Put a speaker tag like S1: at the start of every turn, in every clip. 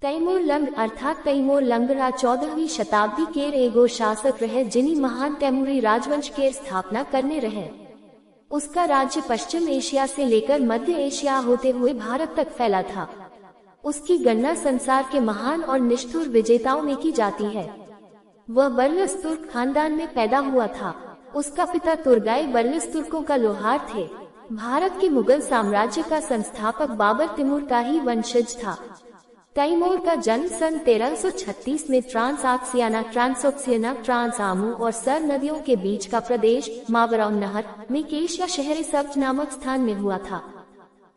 S1: Taimur lung अर्थात तैमूर लंगरा 14वीं शताब्दी केर एगो शासक रहे जिनी महान तैमूरी राजवंश केर स्थापना करने रहे। उसका राज्य पश्चिम एशिया से लेकर मध्य एशिया होते हुए भारत तक फैला था। उसकी गणना संसार के महान और निष्ठुर विजेताओं में की जाती है। वह बर्लस तुर्क खानदान में पैदा हुआ था। उसका पिता तुर्गाई बर्लस तुर्कों का लोहार थे। भारत के मुगल साम्राज्य का संस्थापक बाबर तिमूर का ही वंशज था। तैमूर का जन्म सन 1336 में ट्रांसआक्सियाना, ट्रांसोक्सियाना, ट्रांसआमू और सर नदियों के बीच का प्रदेश मावराउन नहर में केशिया शहर सब्ज नामक स्थान में हुआ था।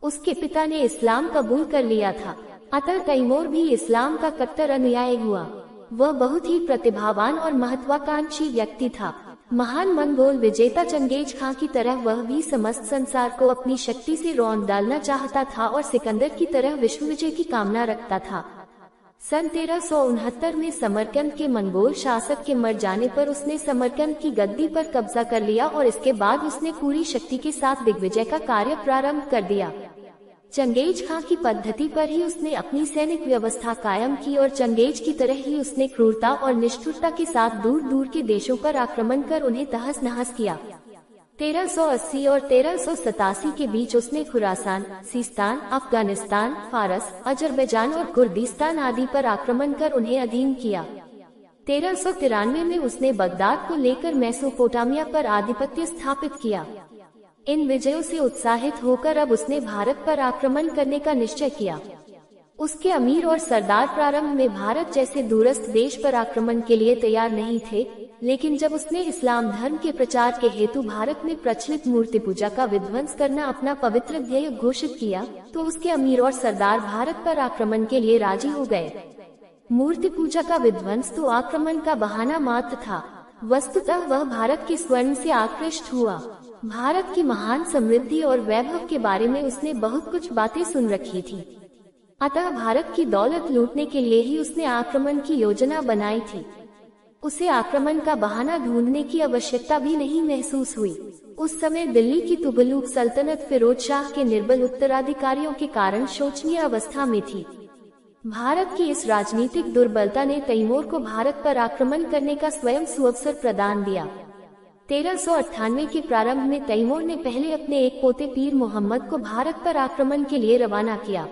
S1: उसके पिता ने इस्लाम कबूल कर लिया था, अतः तैमूर भी इस्लाम का कट्टर अनुयायी हुआ। वह बहुत ही प्रतिभावान और महत्वाकांक्षी व्यक्ति था। महान मंगोल विजेता चंगेज खां की तरह वह भी समस्त संसार को अपनी शक्ति से रौंद डालना चाहता था और सिकंदर की तरह विश्व विजय की कामना रखता था। सन 1369 में समरकंद के मंगोल शासक के मर जाने पर उसने समरकंद की गद्दी पर कब्जा कर लिया और इसके बाद उसने पूरी शक्ति के साथ दिग्विजय का कार्य प्रारंभ कर दिया। चंगेज खां की पद्धति पर ही उसने अपनी सैनिक व्यवस्था कायम की और चंगेज की तरह ही उसने क्रूरता और निष्ठुरता के साथ दूर दूर के देशों पर आक्रमण कर उन्हें तहस नहस किया। 1380 और 1387 के बीच उसने खुरासान, सिस्तान, अफगानिस्तान, फारस, अजरबैजान और कुर्दिस्तान आदि पर आक्रमण कर उन्हें अधीन किया। 1393 में उसने बगदाद को लेकर मेसोपोटामिया पर आधिपत्य स्थापित किया। इन विजयों से उत्साहित होकर अब उसने भारत पर आक्रमण करने का निश्चय किया। उसके अमीर और सरदार प्रारंभ में भारत जैसे दूरस्थ देश पर आक्रमण के लिए तैयार नहीं थे, लेकिन जब उसने इस्लाम धर्म के प्रचार के हेतु भारत में प्रचलित मूर्ति पूजा का विध्वंस करना अपना पवित्र ध्येय घोषित किया, तो उसके अमीर और सरदार भारत पर आक्रमण के लिए राजी हो गए। मूर्ति पूजा का विध्वंस तो आक्रमण का बहाना मात्र था, वस्तुतः वह भारत के स्वर्ण से आकृष्ट हुआ। भारत की महान समृद्धि और वैभव के बारे में उसने बहुत कुछ बातें सुन रखी थी, अतः भारत की दौलत लूटने के लिए ही उसने आक्रमण की योजना बनाई थी। उसे आक्रमण का बहाना ढूंढने की आवश्यकता भी नहीं महसूस हुई। उस समय दिल्ली की तुगलक सल्तनत फिरोज शाह के निर्बल उत्तराधिकारियों के कारण शोचनीय अवस्था में थी। भारत की इस राजनीतिक दुर्बलता ने तैमूर को भारत पर आक्रमण करने का स्वयं सुअवसर प्रदान दिया। 1398 के प्रारंभ में तैमूर ने पहले अपने एक पोते पीर मोहम्मद को भारत पर आक्रमण के लिए रवाना किया।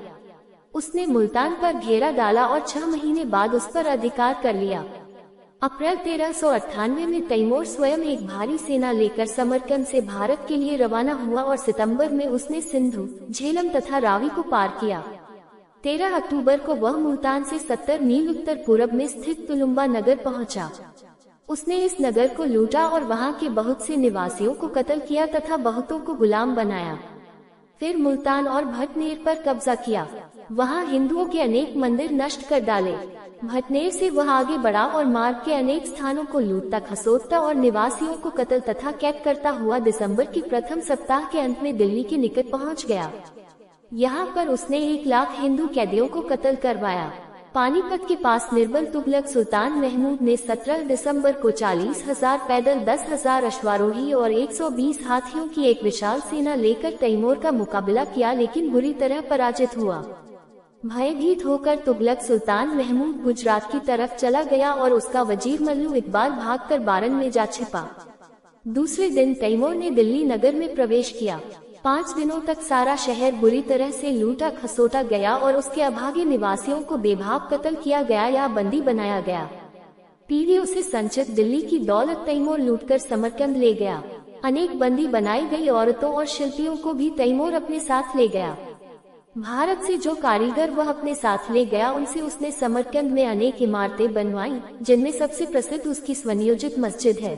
S1: उसने मुल्तान पर घेरा डाला और 6 महीने बाद उस पर अधिकार कर लिया। अप्रैल 1398 में तैमूर स्वयं एक भारी सेना लेकर समरकंद से भारत के लिए रवाना हुआ और सितंबर में उसने सिंधु, झेलम तथा रावी को पार किया। 13 अक्टूबर को वह मुल्तान से 70 मील उत्तर पूर्व में स्थित तुलुम्बा नगर पहुंचा। उसने इस नगर को लूटा और वहां के बहुत से निवासियों को कत्ल किया तथा बहुतों को गुलाम बनाया। फिर मुल्तान और भटनेर पर कब्जा किया। वहां हिंदुओं के अनेक मंदिर नष्ट कर डाले। भटनेर से वह आगे बढ़ा और मार्ग के अनेक स्थानों को लूटता, खसोटता और निवासियों को कत्ल तथा कैद करता हुआ दिसंबर के प्रथम सप्ताह के अंत में दिल्ली के निकट पहुंच गया। यहाँ पर उसने 1 लाख हिंदू कैदियों को कत्ल करवाया। पानीपत के पास निर्बल तुगलक सुल्तान महमूद ने 17 दिसंबर को 40,000 पैदल, 10,000 अश्वारोही और 120 हाथियों की एक विशाल सेना लेकर तैमूर का मुकाबला किया, लेकिन बुरी तरह पराजित हुआ। भयभीत होकर तुगलक सुल्तान महमूद गुजरात की तरफ चला गया और उसका वजीर मल्लू इकबाल भागकर बारन में जा छिपा। दूसरे दिन तैमूर ने दिल्ली नगर में प्रवेश किया। 5 दिनों तक सारा शहर बुरी तरह से लूटा खसोटा गया और उसके अभागे निवासियों को बेभाव कत्ल किया गया या बंदी बनाया गया। पीढ़ियों से संचित दिल्ली की दौलत तैमूर लूटकर समरकंद ले गया। अनेक बंदी बनाई गई औरतों और शिल्पियों को भी तैमूर अपने साथ ले गया। भारत से जो कारीगर वह अपने साथ ले गया, उनसे उसने समरकंद में अनेक इमारतें बनवाई, जिनमें सबसे प्रसिद्ध उसकी स्वनियोजित मस्जिद है।